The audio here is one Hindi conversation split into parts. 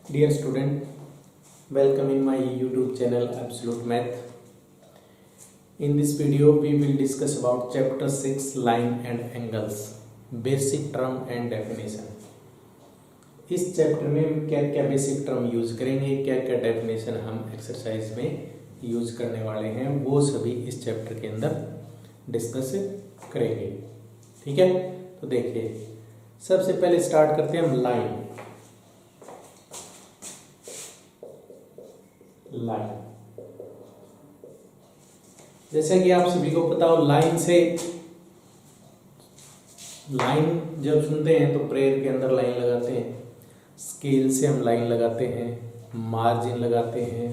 Dear student, welcome in my YouTube channel Absolute Math. In this video, we will discuss about chapter 6 line and angles, basic term and definition. इस चैप्टर में हम क्या क्या बेसिक टर्म यूज करेंगे, क्या क्या डेफिनेशन हम एक्सरसाइज में यूज करने वाले हैं, वो सभी इस चैप्टर के अंदर डिस्कस करेंगे। ठीक है, तो देखिए सबसे पहले स्टार्ट करते हैं हम लाइन। जैसे कि आप सभी को पता हो, लाइन जब सुनते हैं तो प्रेयर के अंदर लाइन लगाते हैं, स्केल से हम लाइन लगाते हैं, मार्जिन लगाते हैं,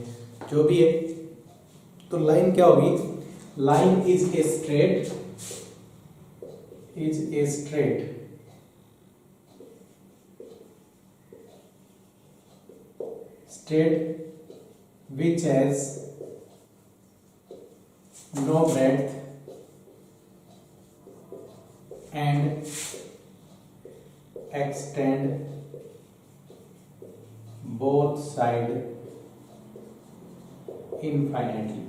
जो भी है। तो लाइन क्या होगी? Line is a straight which has no breadth and extend both sides infinitely।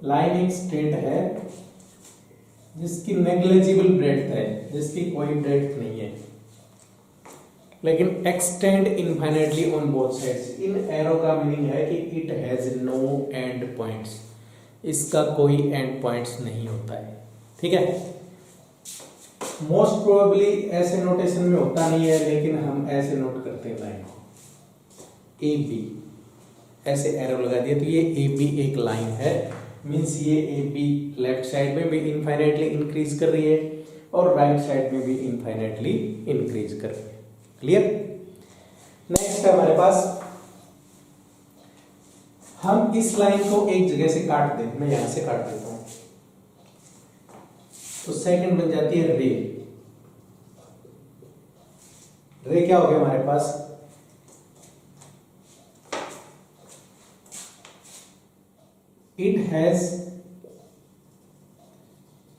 Line एक स्ट्रेट है जिसकी नेग्लिजिबल ब्रेड्थ है, जिसकी कोई ब्रेड्थ नहीं है, लेकिन extend infinitely on both sides. इन एरो का मीनिंग है कि it has no end points, इसका कोई एंड पॉइंट्स नहीं होता है। ठीक है, मोस्ट प्रोबेबली ऐसे नोटेशन में होता नहीं है, लेकिन हम ऐसे नोट करते हैं लाइन को ए बी, ऐसे एरो लगा दिया तो ये ए बी एक लाइन है। मीन्स ये ए बी लेफ्ट साइड में भी इनफाइनाइटली इंक्रीज कर रही है और राइट साइड में भी इनफाइनाइटली इंक्रीज कर रही है। क्लियर? नेक्स्ट है हमारे पास, हम इस लाइन को एक जगह से काट दें। मैं यहां से काट देता हूं तो सेकंड बन जाती है रे। रे क्या हो गया हमारे पास? It has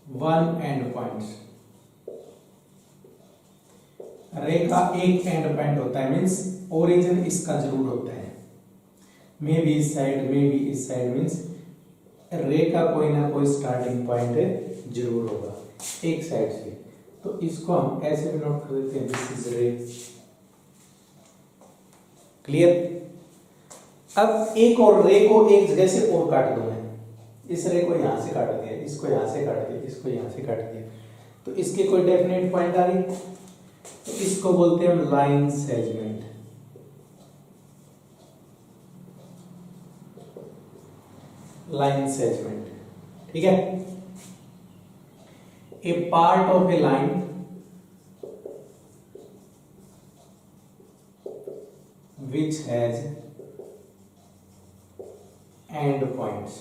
one end point. Ray का एक एंड पॉइंट होता है, मीन्स ओरिजिन इसका जरूर होता है। मे बी इस साइड, मे बी इस साइड, मीन्स रे का कोई ना कोई स्टार्टिंग पॉइंट जरूर होगा एक साइड से। तो इसको हम ऐसे भी नोट कर देते हैं, दिस इज रे। क्लियर? अब एक और रे को एक जगह से और काट दो मैं। इस रे को यहां से काट दिया, इसको यहां से काट दिया, इसको यहां से काट दिया, तो इसके कोई डेफिनेट पॉइंट आ गई, तो इसको बोलते हैं हम लाइन सेगमेंट। लाइन सेगमेंट, ठीक है। A part of a line which has end points।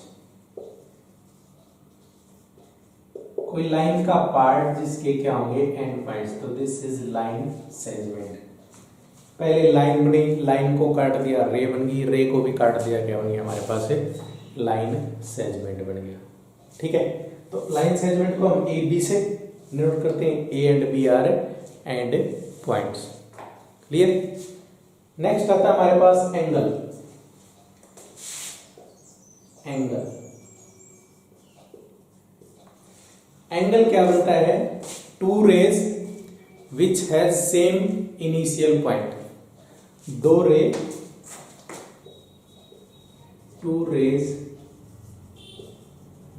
कोई लाइन का पार्ट जिसके क्या होंगे एंड पॉइंट्स, तो दिस इज लाइन सेगमेंट। पहले लाइन बनी, लाइन को काट दिया, रे बन गई, रे को भी काट दिया, क्या बन गया हमारे पास है लाइन सेगमेंट बन गया। ठीक है, तो लाइन सेगमेंट को हम ए बी से नोट करते हैं, A and B are end points. Clear? Next आता है हमारे पास एंगल। एंगल क्या बनता है? Two rays which has same initial point. दो ray, two rays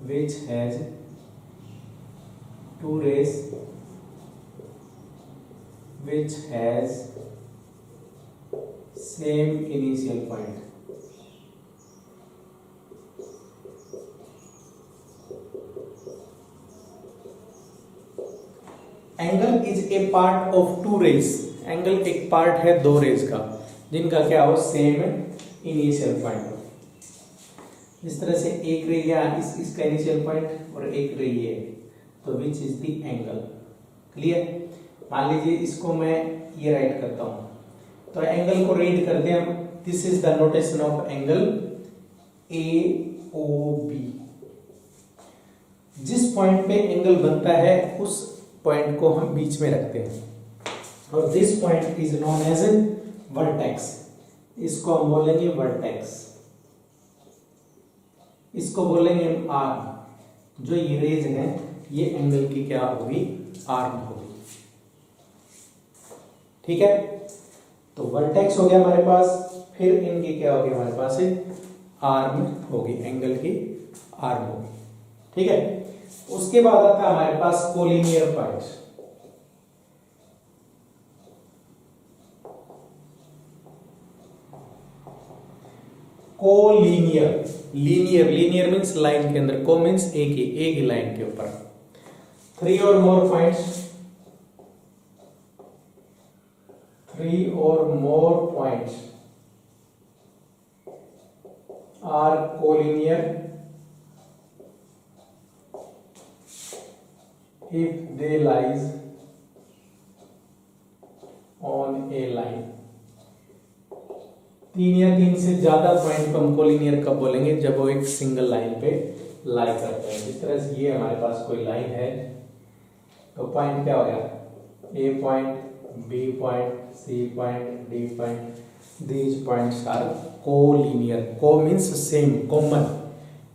which has two rays which has same initial point. Angle is a part of two rays. Angle एक पार्ट है दो रेज का, जिनका क्या हो सेम इनिशियल पॉइंट हो। इस तरह से एक रे यहाँ इसका इनिशियल पॉइंट और एक रे ये, तो which is the angle. Clear? मान लीजिए इसको मैं ये राइट करता हूं, तो एंगल को रीड करते हैं हम। This is the notation of angle A O B. जिस पॉइंट पे एंगल बनता है उस पॉइंट को हम बीच में रखते हैं। और this point is known as vertex. इसको हम बोलेंगे वर्टेक्स, इसको बोलेंगे आर्म। जो ये रेज है ये एंगल की क्या होगी, आर्म होगी। ठीक है, तो वर्टेक्स हो गया हमारे पास, फिर इनकी क्या होगी हमारे पास आर्म होगी, एंगल की आर्म होगी। ठीक है, उसके बाद आता है हमारे पास collinear point. Collinear, linear, linear means line के अंदर, को मींस एक ही लाइन के ऊपर। 3 or more points, 3 or more points are collinear if they lies on a line। 3 या 3 से ज्यादा पॉइंट को हम कोलिनियर कब बोलेंगे, जब वो एक सिंगल लाइन पे लाई करते हैं। जिस तरह से ये हमारे पास कोई लाइन है, तो पॉइंट क्या हो गया, A point, B point, C point, D point. These points are collinear. Co means same, common.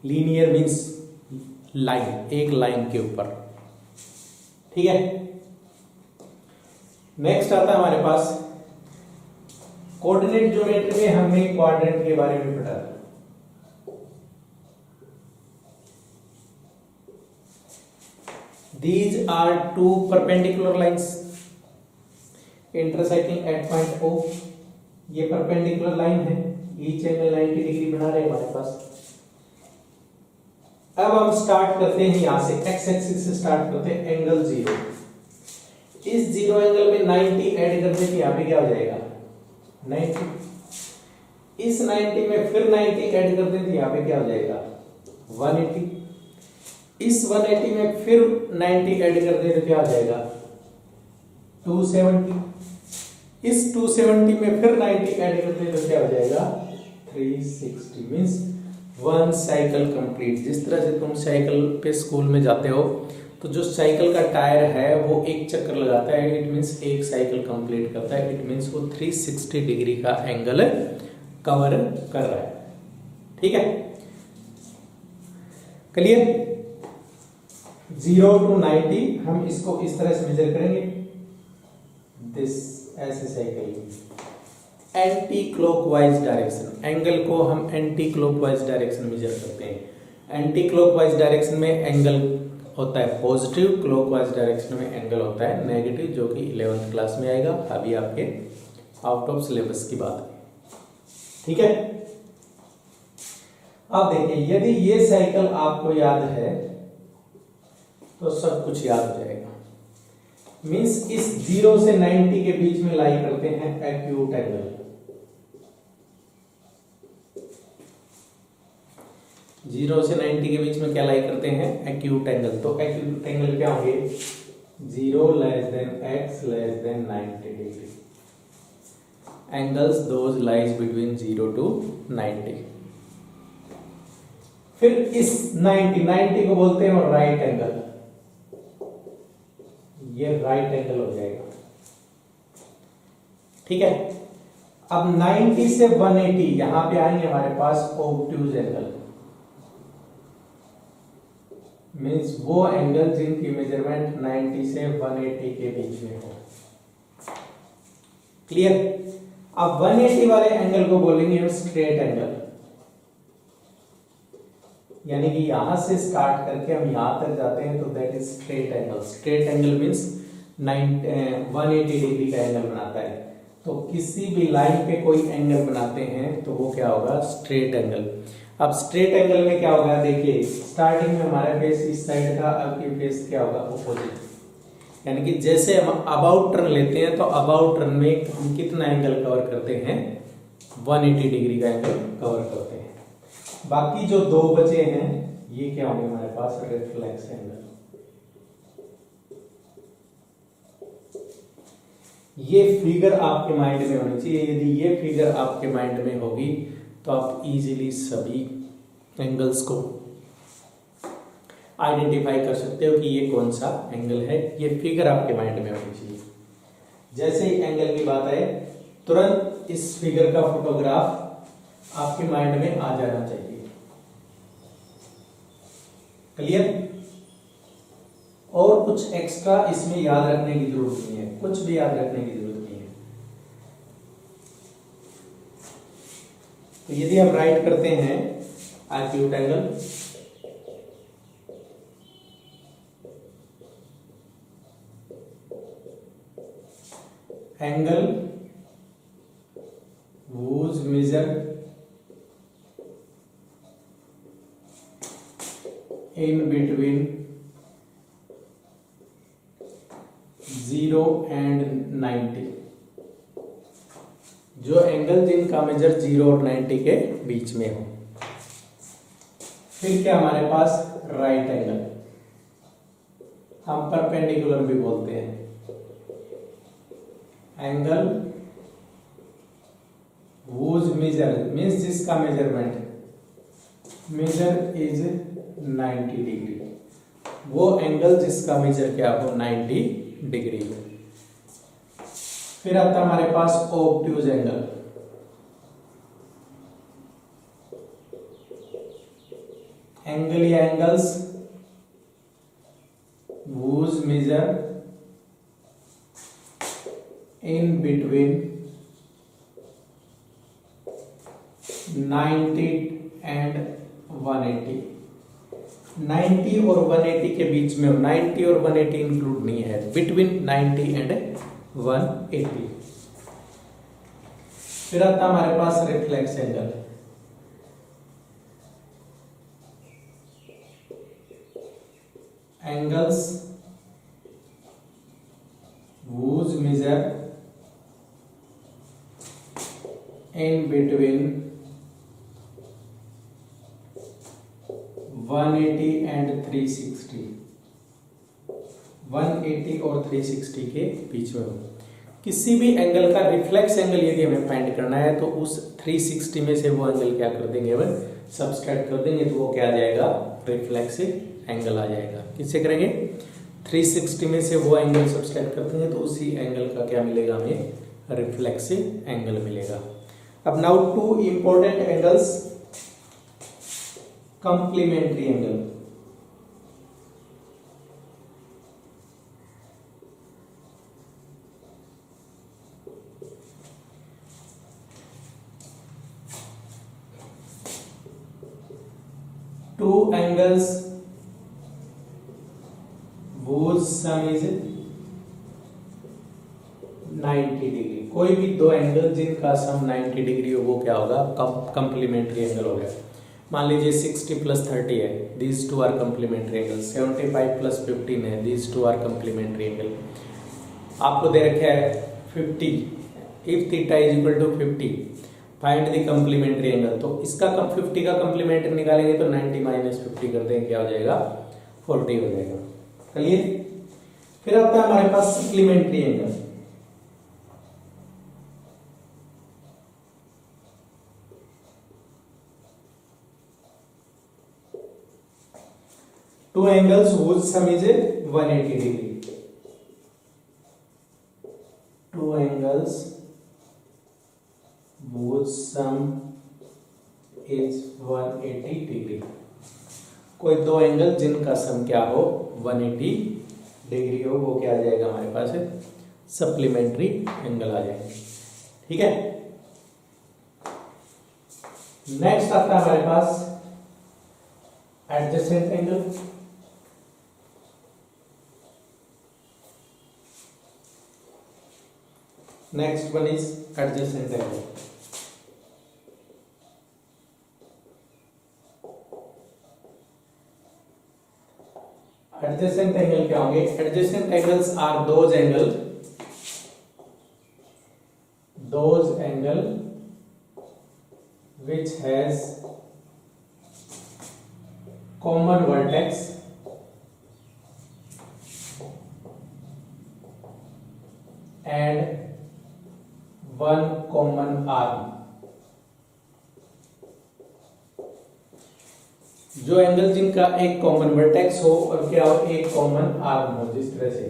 Linear means line, एक लाइन के ऊपर। ठीक है, नेक्स्ट आता है हमारे पास कोऑर्डिनेट ज्योमेट्री में हमने क्वाड्रेंट के बारे में पढ़ा। These are two perpendicular lines intersecting at point O। ये परपेंडिकुलर लाइन है, ईच एंगल 90 डिग्री बना रहे हैं हमारे पास। अब हम स्टार्ट करते हैं यहां से, एक्स एक्सिस से स्टार्ट करते हैं, एंगल 0। इस 0 एंगल में 90 ऐड करते हैं, यहां पे क्या हो जाएगा 90। इस 90 में फिर 90 ऐड कर देते, यहां पे क्या हो जाएगा 180। इस 180 में फिर 90 ऐड कर दे तो क्या हो जाएगा 270। इस 270 में फिर 90 ऐड कर दे तो क्या हो जाएगा 360। Means 1 cycle complete. जिस तरह से तुम साइकिल पे स्कूल में जाते हो तो जो साइकिल का टायर है वो एक चक्कर लगाता है, इट मींस एक साइकिल कंप्लीट करता है। इट मींस वो 360 डिग्री का एंगल कवर कर रहा है। ठीक है, क्लियर। 0 to 90 हम इसको इस तरह से मेजर करेंगे, दिस ऐसे cycle anti clockwise direction. Angle को हम एंटी क्लॉकवाइज डायरेक्शन मेजर करते हैं। एंटी क्लॉकवाइज डायरेक्शन में एंगल होता है पॉजिटिव, क्लॉकवाइज डायरेक्शन में एंगल होता है नेगेटिव, जो कि 11th क्लास में आएगा। अभी आपके आउट ऑफ सिलेबस की बात है। ठीक है, अब देखिए, यदि ये साइकिल आपको याद है तो सब कुछ याद हो जाएगा। मींस इस 0 से 90 के बीच में लाई करते हैं एक्यूट एंगल। 0 से 90 के बीच में क्या लाई करते हैं एक्यूट एंगल। तो एक्यूट एंगल क्या होंगे 0 less than x less than 90 degree. Angles those lies between 0 to 90। फिर इस 90 को बोलते हैं राइट एंगल। ये राइट एंगल हो जाएगा। ठीक है, अब 90 से 180 यहां पे आएंगे हमारे पास ऑब्ट्यूज एंगल। मींस वो एंगल जिनकी मेजरमेंट 90 से 180 के बीच में हो। क्लियर। अब 180 वाले एंगल को बोलेंगे हम स्ट्रेट एंगल। यानी कि यहां से स्टार्ट करके हम यहां तक जाते हैं तो that is straight angle. Straight angle means 180 degree का एंगल बनाता है। तो किसी भी लाइन पे कोई एंगल बनाते हैं तो वो क्या होगा स्ट्रेट एंगल। अब स्ट्रेट एंगल में क्या होगा, देखिए स्टार्टिंग में हमारा फेस इस साइड का, अब ये फेस क्या होगा अपोजिट। यानी कि जैसे हम अबाउट टर्न लेते हैं तो अबाउट टर्न में हम कितना एंगल कवर करते हैं 180 डिग्री का एंगल कवर करते हैं। बाकी जो दो बचे हैं ये क्या होंगे हमारे पास रिफ्लेक्स एंगल। ये फिगर आपके माइंड में होनी चाहिए। यदि ये फिगर आपके माइंड में होगी तो आप इजीली सभी एंगल्स को आइडेंटिफाई कर सकते हो कि ये कौन सा एंगल है। ये फिगर आपके माइंड में होनी चाहिए। जैसे ही एंगल की बात आए तुरंत इस फिगर का फोटोग्राफ आपके माइंड में आ जाना चाहिए। क्लियर? और कुछ एक्स्ट्रा इसमें याद रखने की जरूरत नहीं है, कुछ भी याद रखने की जरूरत नहीं है। तो यदि हम राइट करते हैं acute angle whose measure in between 0 and 90, जो एंगल जिनका मेजर 0 और 90 के बीच में हो। फिर क्या हमारे पास राइट एंगल, हम परपेंडिकुलर भी बोलते हैं। एंगल whose measure मीन्स जिसका मेजर इज 90 डिग्री, वो एंगल जिसका मेजर क्या हो 90 डिग्री हो। फिर आता है हमारे पास ऑब्ट्यूज एंगल, एंगल या angles whose measure in between 90 and 180, 90 और 180 के बीच में हो, 90 और 180 इंक्लूड नहीं है, बिटवीन 90 एंड 180। फिर आता हमारे पास reflex angle, angles whose measure in between 180 and 360, 180 और 360 के बीच में हो। किसी भी एंगल का रिफ्लेक्स एंगल यदि हमें फाइंड करना है तो उस 360 में से वो एंगल क्या कर देंगे, हम सब्सट्रैक्ट कर देंगे, तो वो क्या आ जाएगा, रिफ्लेक्सिव एंगल आ जाएगा। किससे करेंगे, 360 में से वो एंगल सब्सट्रैक्ट करते हैं तो उसी एंगल का क्या मिलेगा, हमें रिफ्लेक्सिव एंगल मिलेगा। अब now two important angles, complementary angle, two angles whose sum is 90 degree, कोई भी दो एंगल जिनका सम 90 डिग्री हो वो क्या होगा, कंप्लीमेंट्री एंगल हो गया। मान लीजिए 60 + 30 है, these two are complementary angle. 75 + 15 है, these two are complementary angle. आपको दे रखा है 50, if theta is equal to 50 find the complementary angle. तो इसका 50 का कंप्लीमेंट्री निकालेंगे तो 90 - 50 कर देंगे, क्या हो जाएगा, 40 हो जाएगा। क्लियर? फिर आता है हमारे पास supplementary angle, two angles whose sum is 180 degree, two angles whose sum is 180 degree, कोई दो एंगल जिनका सम क्या हो 180 डिग्री हो, वो क्या आ जाएगा हमारे पास, सप्लीमेंट्री एंगल आ जाएगा। ठीक है, नेक्स्ट आता है हमारे पास adjacent angle, next one is adjacent angle. Adjacent angle क्या होंगे, adjacent angles are those angle which has common vertex and one common arm। जो एंगल जिनका एक कॉमन वर्टेक्स हो और क्या हो, एक कॉमन आर्म हो, जिस तरह से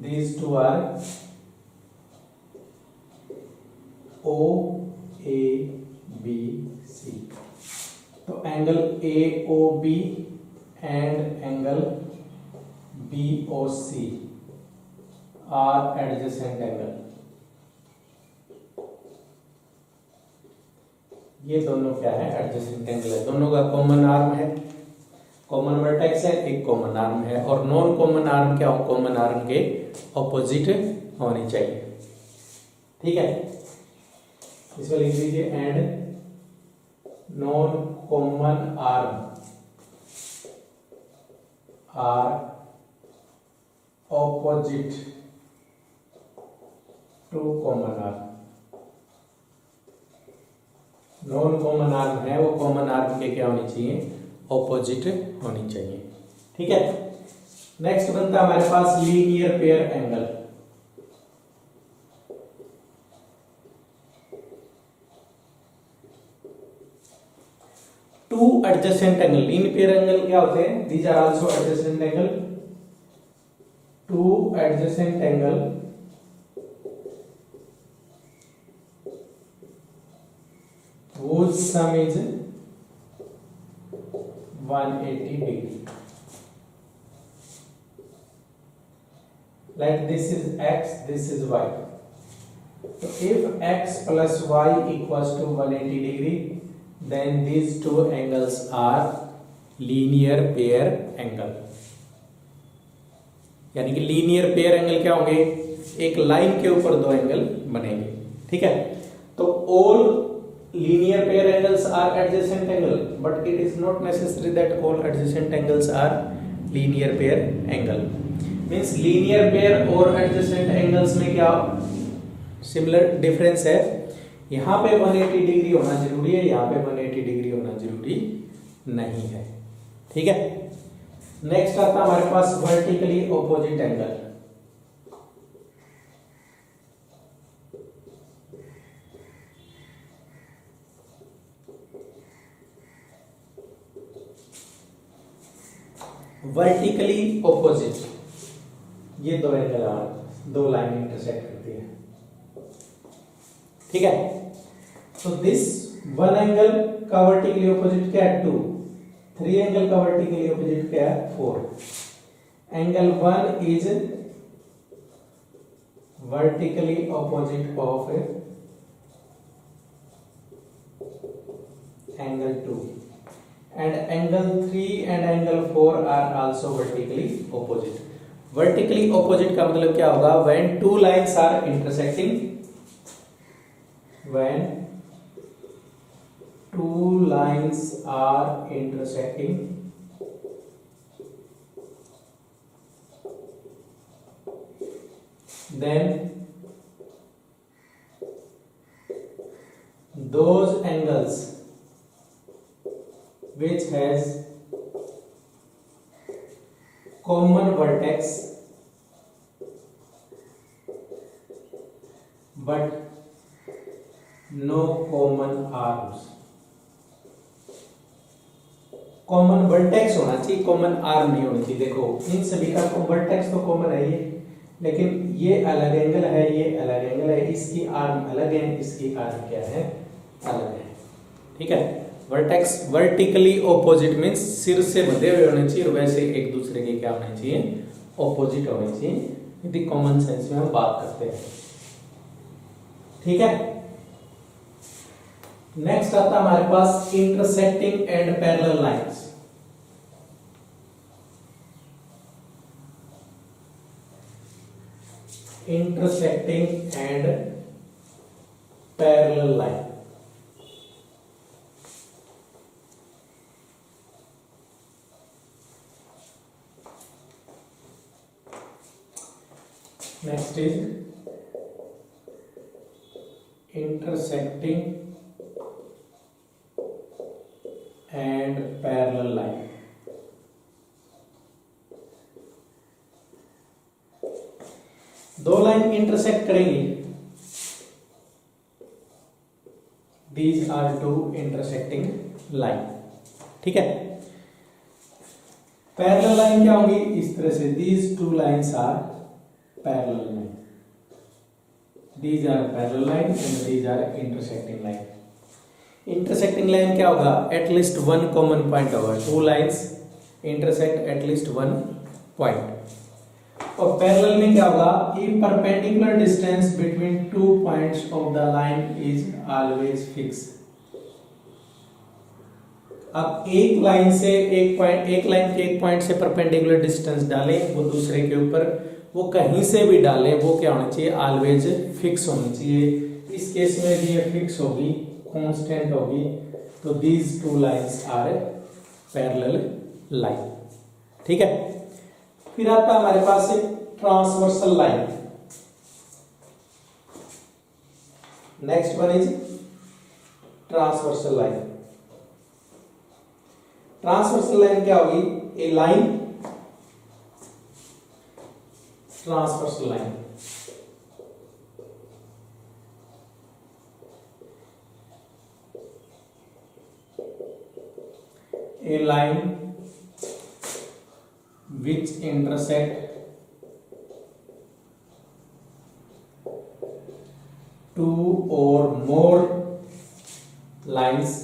these two are O A B C. तो angle AOB and angle BOC are adjacent angle. ये दोनों क्या है? एडजेसेंट एंगल है। दोनों का कॉमन आर्म है, कॉमन वर्टेक्स है, एक कॉमन आर्म है। और नॉन कॉमन आर्म क्या हो? कॉमन आर्म के ऑपोजिट होनी चाहिए। ठीक है, इसमें लिख दीजिए and non common arm are opposite to common arm. Non common arm है वो कॉमन आर्म के क्या होनी चाहिए? ऑपोजिट होनी चाहिए। ठीक है, नेक्स्ट बनता है हमारे पास linear pair angle. Two adjacent angle, linear pair angle क्या होते हैं? These are also adjacent angle. Two adjacent angle whose sum is 180 degree. Let this is x, this is y. So if x plus y equals to 180 degree, then these two angles are linear pair angle. यानी कि लीनियर पेयर एंगल क्या होंगे? एक लाइन के ऊपर दो एंगल बनेंगे। ठीक है, तो all linear pair angles are adjacent angle, but it is not necessary that all adjacent angles are linear pair angle. Means linear pair और adjacent angles में क्या similar difference है? यहाँ पे 180 डिग्री होना जरूरी है, यहाँ पे 180 डिग्री होना जरूरी नहीं है। ठीक है, नेक्स्ट आता हमारे पास vertically opposite angle. Vertically opposite, ये दो एंगल दो लाइन इंटरसेक्ट करती है। ठीक है, तो दिस वन एंगल का वर्टिकली ऑपोजिट क्या है? 2। 3 एंगल का वर्टिकली ऑपोजिट क्या है? 4। Angle 1 is vertically opposite of angle 2 and angle 3 and angle 4 are also vertically opposite. Vertically opposite का मतलब क्या होगा? When two lines are intersecting, when two lines are intersecting, then those angles which has common vertex but no common arms. Common vertex होना चाहिए, कॉमन आर्म नहीं होनी चाहिए। देखो इन सभी का वर्टेक्स तो कॉमन है ये, लेकिन ये अलग एंगल है, ये अलग एंगल है, इसकी आर्म अलग है, इसकी आर्म क्या है? अलग है। ठीक है, वर्टेक्स वर्टिकली ऑपोजिट मींस सिर से बंधे हुए होने चाहिए और वैसे एक दूसरे के क्या होने चाहिए? ऑपोजिट होने चाहिए। यदि कॉमन सेंस में हम बात करते हैं। ठीक है, नेक्स्ट आता है हमारे पास intersecting and parallel lines. Intersecting and parallel line. Next is intersecting and parallel line. दो लाइन इंटरसेक्ट करेंगी। These are two intersecting line. ठीक है, पैरेलल लाइन क्या होंगी? इस तरह से these two lines are parallel line. These are parallel line and these are intersecting line. Intersecting line क्या होगा? At least one common point होगा. Two lines intersect at least one point. और पैरेलल में क्या होगा? If perpendicular distance between two points of the line is always fixed. अब एक लाइन से एक लाइन के एक पॉइंट से परपेंडिकुलर डिस्टेंस डालें, वो दूसरे के ऊपर वो कहीं से भी डालें, वो क्या होना चाहिए? ऑलवेज फिक्स होनी चाहिए. इस केस में भी ये फिक्स होगी, कांस्टेंट होगी. तो these two lines are parallel line. ठीक है. फिर आता है हमारे पास एक transversal line. Next one is transversal line. Transversal line क्या होगी? A line, transversal line a line which intersect two or more lines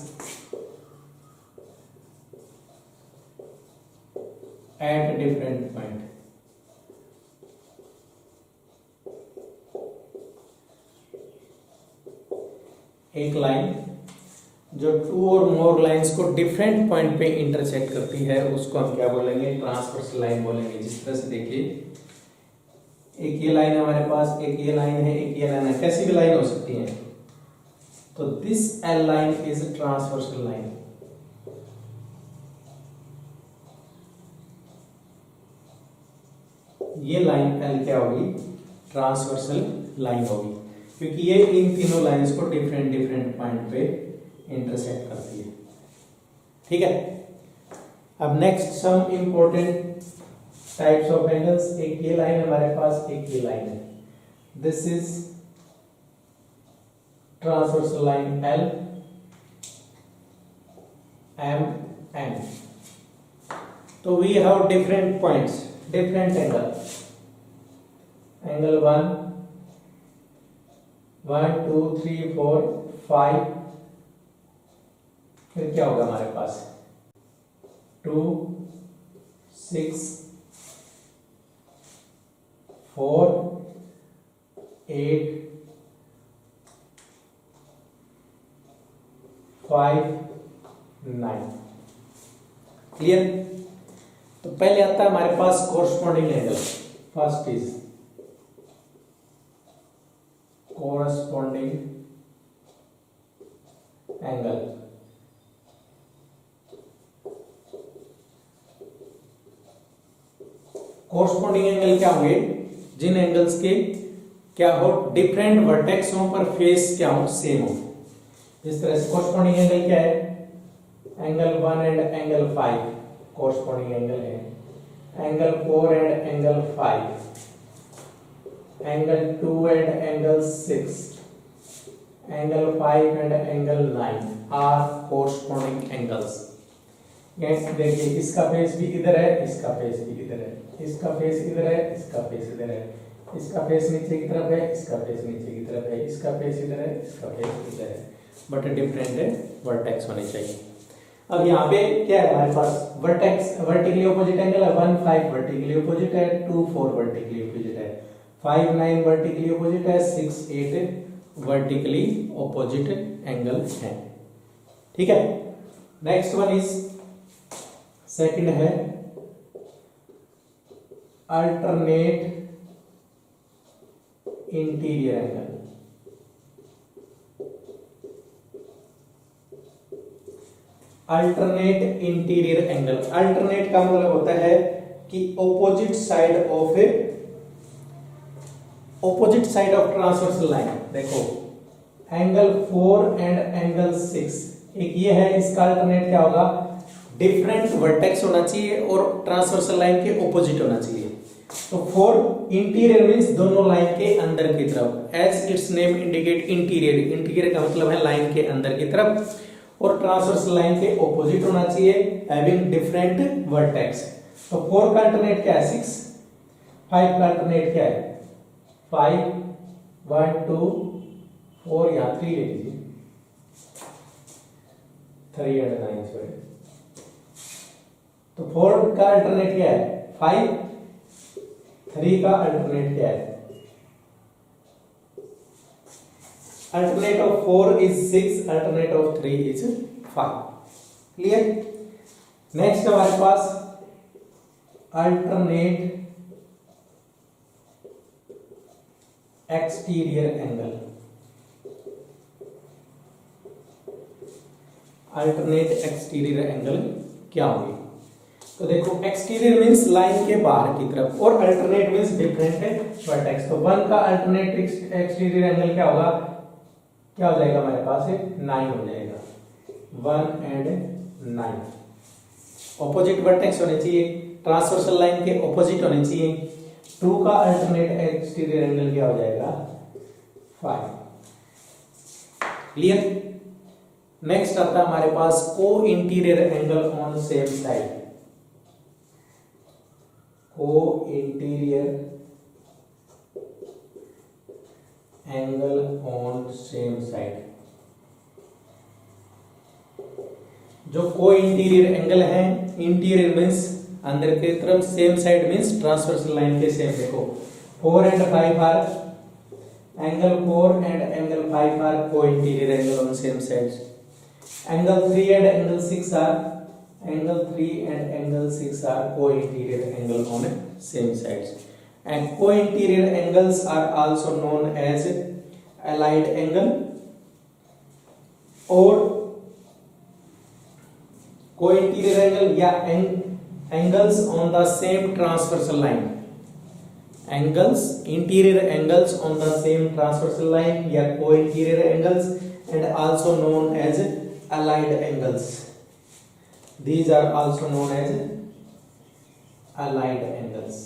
at different point. एक लाइन जो टू और मोर लाइंस को डिफरेंट पॉइंट पे इंटरसेक्ट करती है उसको हम क्या बोलेंगे? ट्रांसवर्सल लाइन बोलेंगे. जिस तरह से देखिए, एक ये लाइन है हमारे पास, एक ये लाइन है, एक ये लाइन है, कैसी भी लाइन हो सकती है. तो this L line is transversal line. ये लाइन एल क्या होगी? ट्रांसवर्सल लाइन होगी, क्योंकि ये इन तीनों लाइंस को डिफरेंट डिफरेंट पॉइंट पे इंटरसेक्ट करती है. ठीक है. अब next some important types of angles. एक ये लाइन हमारे पास, एक ये लाइन है. This is transversal line L M N. तो we have different points, different angle. Angle 1 2 3 4 5. फिर क्या होगा हमारे पास? 2 6 4 8 5 9. क्लियर. तो पहले आता है हमारे पास corresponding angle. First is corresponding angle. Corresponding angle क्या होंगे? जिन एंगल्स के क्या हो? डिफरेंट वर्टेक्स हो पर फेस क्या हो? सेम हो. इस तरह से कोरस्पॉन्डिंग एंगल क्या है? Angle 1 and angle 5 corresponding angle है. Angle 4 and angle 5, angle 2 and angle 6, angle 5 and angle 9 are corresponding angles. देखिए, इसका फेस भी इधर है, इसका फेस भी इधर है, इसका फेस इधर है, इसका फेस इधर है, इसका फेस नीचे की तरफ है, इसका फेस नीचे की तरफ है, इसका फेस इधर है, इसका फेस इधर है, बट डिफरेंट वर्टेक्स होने चाहिए. अब यहाँ पे क्या है हमारे पास? वर्टेक्स वर्टिकली ऑपोजिट एंगल है. 1 5 वर्टिकली ऑपोजिट है, 2 4 वर्टिकली ऑपोजिट है, 5 9 वर्टिकली ऑपोजिट है, 6 8 वर्टिकली ऑपोजिट एंगल है. ठीक है. नेक्स्ट वन इज सेकंड है alternate interior angle. Alternate interior angle. Alternate का मतलब होता है कि opposite side of transversal line. देखो, एंगल 4 एंड एंगल 6, एक ये है, इसका अल्टरनेट क्या होगा? डिफरेंट वर्टेक्स होना चाहिए और ट्रांसवर्सल लाइन के ऑपोजिट होना चाहिए. तो 4 इंटीरियर मींस दोनों लाइन के अंदर की तरफ. As its name indicate interior. Interior का मतलब है लाइन के अंदर की तरफ, और ट्रांसवर्सल लाइन के ऑपोजिट होना चाहिए, हैविंग डिफरेंट वर्टेक्स. तो 4 का अल्टरनेट क्या है? 6. 5 का अल्टरनेट क्या है? 5 1 2 4, यहाँ 3 ले लीजिए, 3 and 9 सॉरी। तो 4 का अल्टरनेट क्या है 5, 3 का अल्टरनेट क्या है, alternate of 4 is 6, alternate of 3 is 5। Clear. Next हमारे पास alternate exterior angle. Alternate exterior angle क्या होगी, तो देखो एक्सटीरियर मींस लाइन के बाहर की तरफ और अल्टरनेट मींस डिफरेंट वर्टेक्स। तो 1 का अल्टरनेट एक्सटीरियर एंगल क्या होगा, क्या हो जाएगा हमारे पास 9 हो जाएगा, 1 and 9 ऑपोजिट वर्टेक्स होने चाहिए, ट्रांसवर्सल लाइन के ऑपोजिट होने चाहिए। 2 का अल्टरनेट एक्सटीरियर एंगल क्या हो जाएगा 5। क्लियर। नेक्स्ट आता है हमारे पास co-interior angle on same side. Co-interior angle on same side. जो को इंटीरियर एंगल है, इंटीरियर मींस अंदर की तरफ, same side means transversal line के सेम। देखो 4 and 5 are angle 4 and angle 5 are co-interior angle on same side. Angle 3 and angle 6 are angle 3 and angle 6 are co-interior angle on same sides. And co-interior angles are also known as allied angle or co-interior angle या angles on the same transversal line। angles interior angles on the same transversal line या co-interior angles and also known as allied angles। these are also known as allied angles।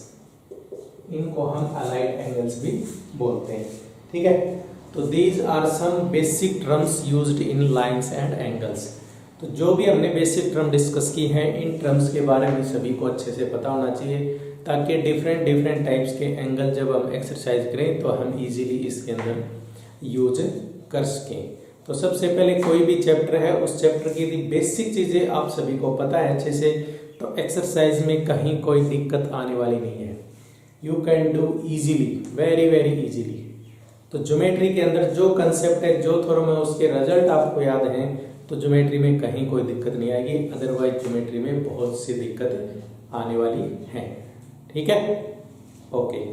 इनको हम अलाइड एंगल्स भी बोलते हैं। ठीक है, तो these are some basic terms used in lines and angles. तो जो भी हमने बेसिक टर्म डिस्कस की हैं, इन टर्म्स के बारे में सभी को अच्छे से पता होना चाहिए, ताकि डिफरेंट टाइप्स के एंगल जब हम एक्सरसाइज करें तो हम इजीली इसके अंदर यूज कर सकें। तो सबसे पहले कोई भी चैप्टर है, उस चैप्टर की बेसिक चीज़ें आप सभी को पता है अच्छे से, तो एक्सरसाइज में कहीं कोई दिक्कत आने वाली नहीं है। You can do easily, very easily. तो ज्योमेट्री के अंदर जो कंसेप्ट है, जो थ्योरम है, उसके रिजल्ट आपको याद हैं तो ज्योमेट्री में कहीं कोई दिक्कत नहीं आएगी। अदरवाइज ज्योमेट्री में बहुत सी दिक्कत आने वाली है। ठीक है, ओके।